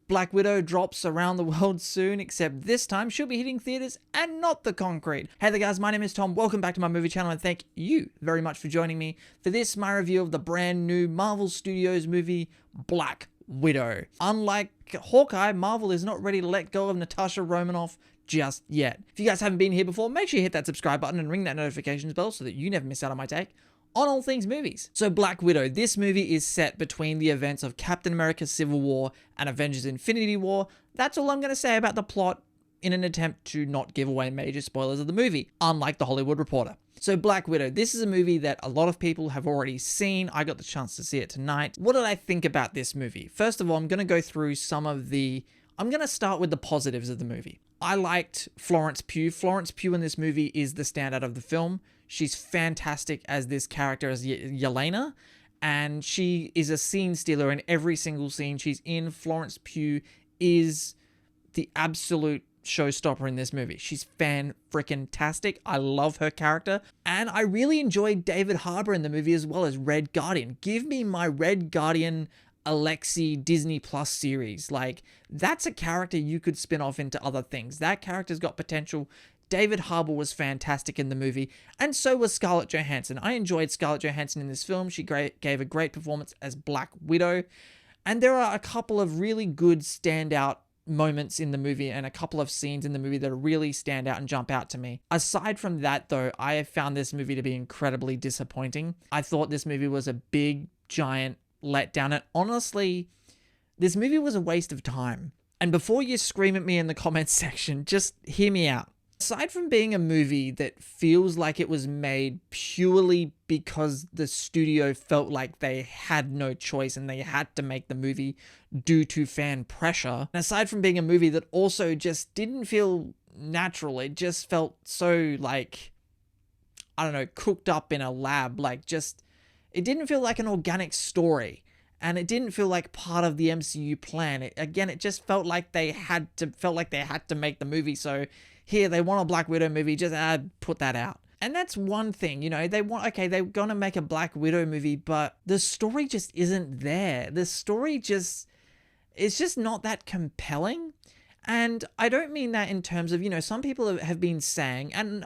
Black Widow drops around the world soon, except this time she'll be hitting theaters and not the concrete. Hey there guys, my name is Tom. Welcome back to my movie channel and thank you very much for joining me for this, my review of the brand new Marvel Studios movie, Black Widow. Unlike Hawkeye, Marvel is not ready to let go of Natasha Romanoff just yet. If you guys haven't been here before, make sure you hit that subscribe button and ring that notifications bell so that you never miss out on my take on all things movies. So Black Widow, this movie is set between the events of Captain America Civil War and Avengers Infinity War. That's all I'm going to say about the plot in an attempt to not give away major spoilers of the movie, unlike The Hollywood Reporter. So Black Widow, this is a movie that a lot of people have already seen. I got the chance to see it tonight. What did I think about this movie? First of all, I'm going to go through I'm going to start with the positives of the movie. I liked Florence Pugh. Florence Pugh in this movie is the standout of the film. She's fantastic as this character, as Yelena, and she is a scene stealer in every single scene she's in. Florence Pugh is the absolute showstopper in this movie. She's fan-frickin-tastic. I love her character, and I really enjoyed David Harbour in the movie as well as Red Guardian. Give me my Red Guardian Alexei Disney Plus series. Like, that's a character you could spin off into other things. That character's got potential. David Harbour was fantastic in the movie, and so was Scarlett Johansson. I enjoyed Scarlett Johansson in this film. She gave a great performance as Black Widow, and there are a couple of really good standout moments in the movie and a couple of scenes in the movie that really stand out and jump out to me. Aside from that, though, I have found this movie to be incredibly disappointing. I thought this movie was a big, giant letdown, and honestly, this movie was a waste of time. And before you scream at me in the comments section, just hear me out. Aside from being a movie that feels like it was made purely because the studio felt like they had no choice and they had to make the movie due to fan pressure, and aside from being a movie that also just didn't feel natural, it just felt so like, I don't know, cooked up in a lab, like just, it didn't feel like an organic story. And it didn't feel like part of the MCU plan. It just felt like they had to make the movie. So here, they want a Black Widow movie, just put that out. And that's one thing, you know, they're going to make a Black Widow movie, but the story just isn't there. The story it's just not that compelling. And I don't mean that in terms of, you know, some people have been saying, and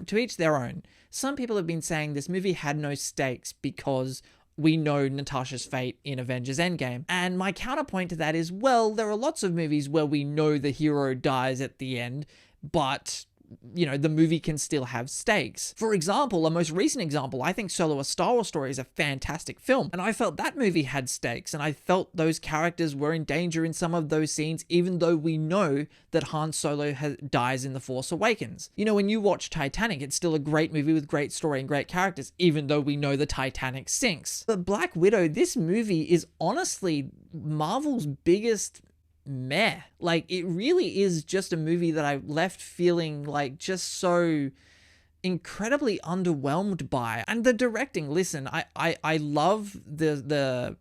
to each their own, some people have been saying this movie had no stakes because we know Natasha's fate in Avengers Endgame. And my counterpoint to that is, well, there are lots of movies where we know the hero dies at the end, but, you know, the movie can still have stakes. For example, a most recent example, I think Solo: A Star Wars Story is a fantastic film, and I felt that movie had stakes, and I felt those characters were in danger in some of those scenes, even though we know that Han Solo dies in The Force Awakens. You know, when you watch Titanic, it's still a great movie with great story and great characters, even though we know the Titanic sinks. But Black Widow, this movie is honestly Marvel's biggest meh. Like, it really is just a movie that I left feeling like just so incredibly underwhelmed by. And the directing, listen, I love the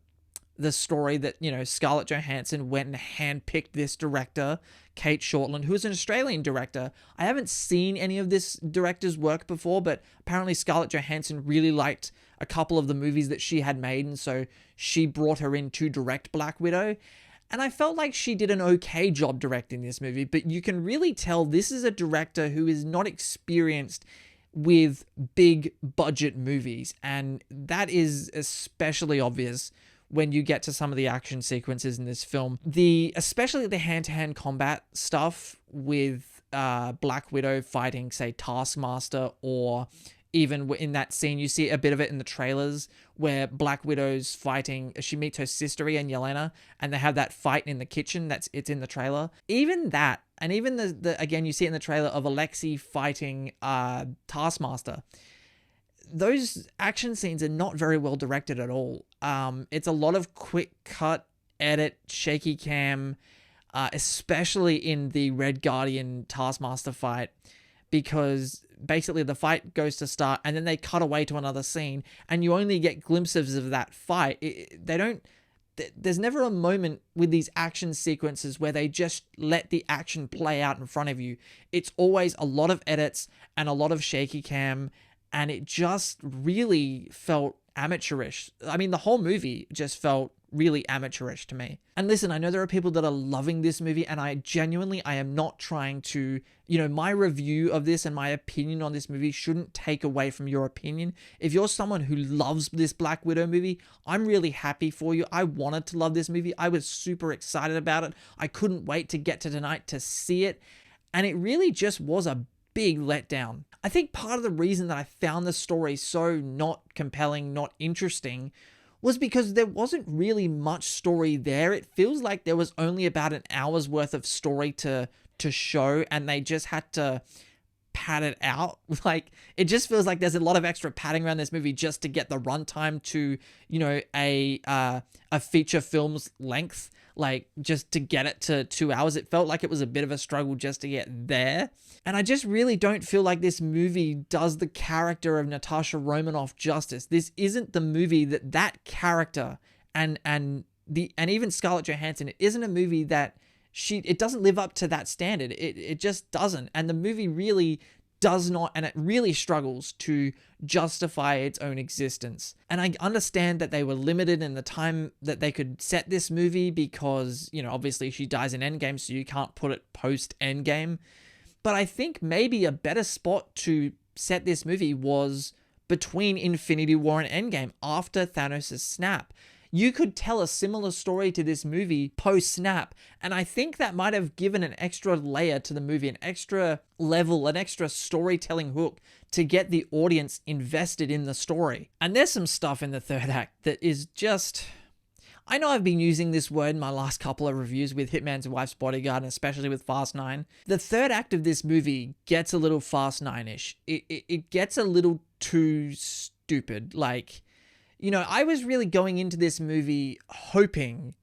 story that, you know, Scarlett Johansson went and handpicked this director, Kate Shortland, who is an Australian director. I haven't seen any of this director's work before, but apparently Scarlett Johansson really liked a couple of the movies that she had made, and so she brought her in to direct Black Widow. And I felt like she did an okay job directing this movie, but you can really tell this is a director who is not experienced with big budget movies. And that is especially obvious when you get to some of the action sequences in this film. Especially the hand-to-hand combat stuff with Black Widow fighting, say, Taskmaster, or even in that scene, you see a bit of it in the trailers where Black Widow's fighting, she meets her sister and Yelena, and they have that fight in the kitchen. It's in the trailer. Even that, and even again, you see it in the trailer of Alexei fighting Taskmaster. Those action scenes are not very well directed at all. It's a lot of quick cut, edit, shaky cam, especially in the Red Guardian Taskmaster fight, because basically the fight goes to start and then they cut away to another scene and you only get glimpses of that fight. There's never a moment with these action sequences where they just let the action play out in front of you. It's always a lot of edits and a lot of shaky cam, and it just really felt amateurish. I mean, the whole movie just felt really amateurish to me. And listen, I know there are people that are loving this movie, and I am not trying to, my review of this and my opinion on this movie shouldn't take away from your opinion. If you're someone who loves this Black Widow movie, I'm really happy for you. I wanted to love this movie. I was super excited about it. I couldn't wait to get to tonight to see it. And it really just was a big letdown. I think part of the reason that I found the story so not compelling, not interesting, was because there wasn't really much story there. It feels like there was only about an hour's worth of story to show, and they just had to pad it out. Like, it just feels like there's a lot of extra padding around this movie just to get the runtime to, a feature film's length. Like, just to get it to 2 hours. It felt like it was a bit of a struggle just to get there. And I just really don't feel like this movie does the character of Natasha Romanoff justice. This isn't the movie that character and even Scarlett Johansson, it isn't a movie that it doesn't live up to that standard. It just doesn't. And the movie really does not, and it really struggles to justify its own existence. And I understand that they were limited in the time that they could set this movie because, obviously she dies in Endgame, so you can't put it post Endgame. But I think maybe a better spot to set this movie was between Infinity War and Endgame, after Thanos' snap. You could tell a similar story to this movie post-snap, and I think that might have given an extra layer to the movie, an extra level, an extra storytelling hook to get the audience invested in the story. And there's some stuff in the third act that is just... I know I've been using this word in my last couple of reviews with Hitman's Wife's Bodyguard, and especially with Fast 9. The third act of this movie gets a little Fast 9-ish. It gets a little too stupid. Like... I was really going into this movie hoping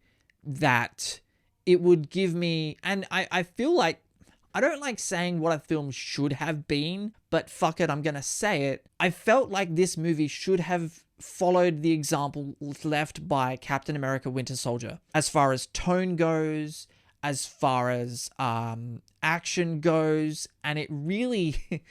that it would give me, and I feel like, I don't like saying what a film should have been, but fuck it, I'm going to say it. I felt like this movie should have followed the example left by Captain America Winter Soldier, as far as tone goes, as far as action goes, and it really...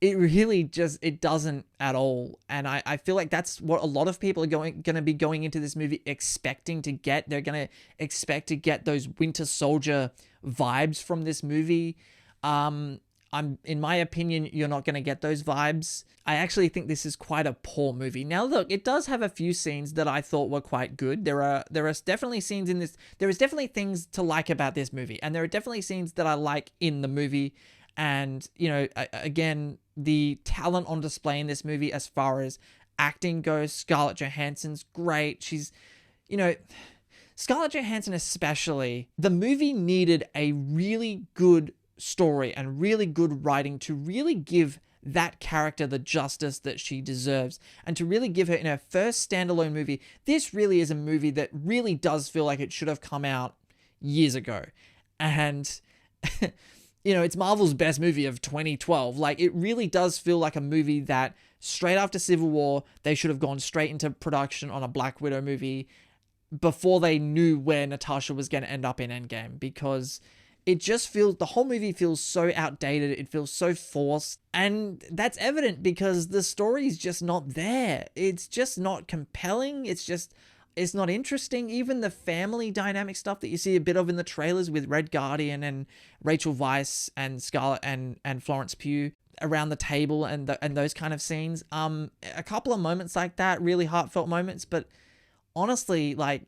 it doesn't at all. And I feel like that's what a lot of people are going to be going into this movie expecting to get. They're going to expect to get those Winter Soldier vibes from this movie. In my opinion, you're not going to get those vibes. I actually think this is quite a poor movie. Now, look, it does have a few scenes that I thought were quite good. There are definitely scenes in this. There is definitely things to like about this movie, and there are definitely scenes that I like in the movie. And, again, the talent on display in this movie as far as acting goes, Scarlett Johansson's great. She's, Scarlett Johansson especially, the movie needed a really good story and really good writing to really give that character the justice that she deserves, and to really give her, in her first standalone movie, this really is a movie that really does feel like it should have come out years ago. And... it's Marvel's best movie of 2012. Like, it really does feel like a movie that straight after Civil War, they should have gone straight into production on a Black Widow movie before they knew where Natasha was going to end up in Endgame, because it just feels, the whole movie feels so outdated. It feels so forced. And that's evident because the story's just not there. It's just not compelling. It's not interesting. Even the family dynamic stuff that you see a bit of in the trailers with Red Guardian and Rachel Weisz and Scarlett and Florence Pugh around the table and those kind of scenes. A couple of moments like that, really heartfelt moments, but honestly, like,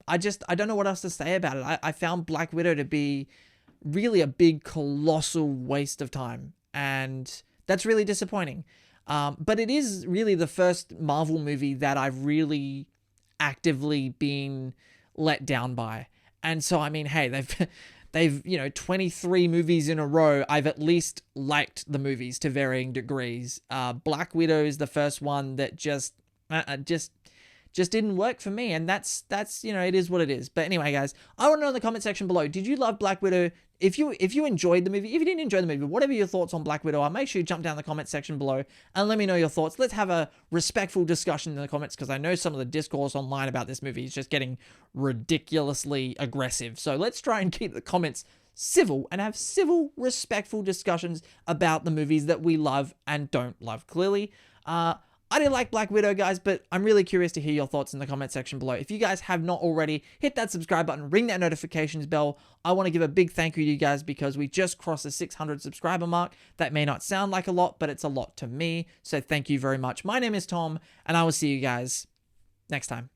I don't know what else to say about it. I found Black Widow to be really a big, colossal waste of time, and that's really disappointing. But it is really the first Marvel movie that I've really actively been let down by. And so, I mean, hey, they've 23 movies in a row, I've at least liked the movies to varying degrees. Black Widow is the first one that just didn't work for me, and that's it is what it is. But anyway, guys, I want to know in the comment section below, did you love Black Widow? If you enjoyed the movie, if you didn't enjoy the movie, whatever your thoughts on Black Widow are, make sure you jump down in the comment section below and let me know your thoughts. Let's have a respectful discussion in the comments, because I know some of the discourse online about this movie is just getting ridiculously aggressive. So let's try and keep the comments civil and have civil, respectful discussions about the movies that we love and don't love. Clearly, I did like Black Widow, guys, but I'm really curious to hear your thoughts in the comment section below. If you guys have not already, hit that subscribe button, ring that notifications bell. I want to give a big thank you to you guys because we just crossed the 600 subscriber mark. That may not sound like a lot, but it's a lot to me. So thank you very much. My name is Tom, and I will see you guys next time.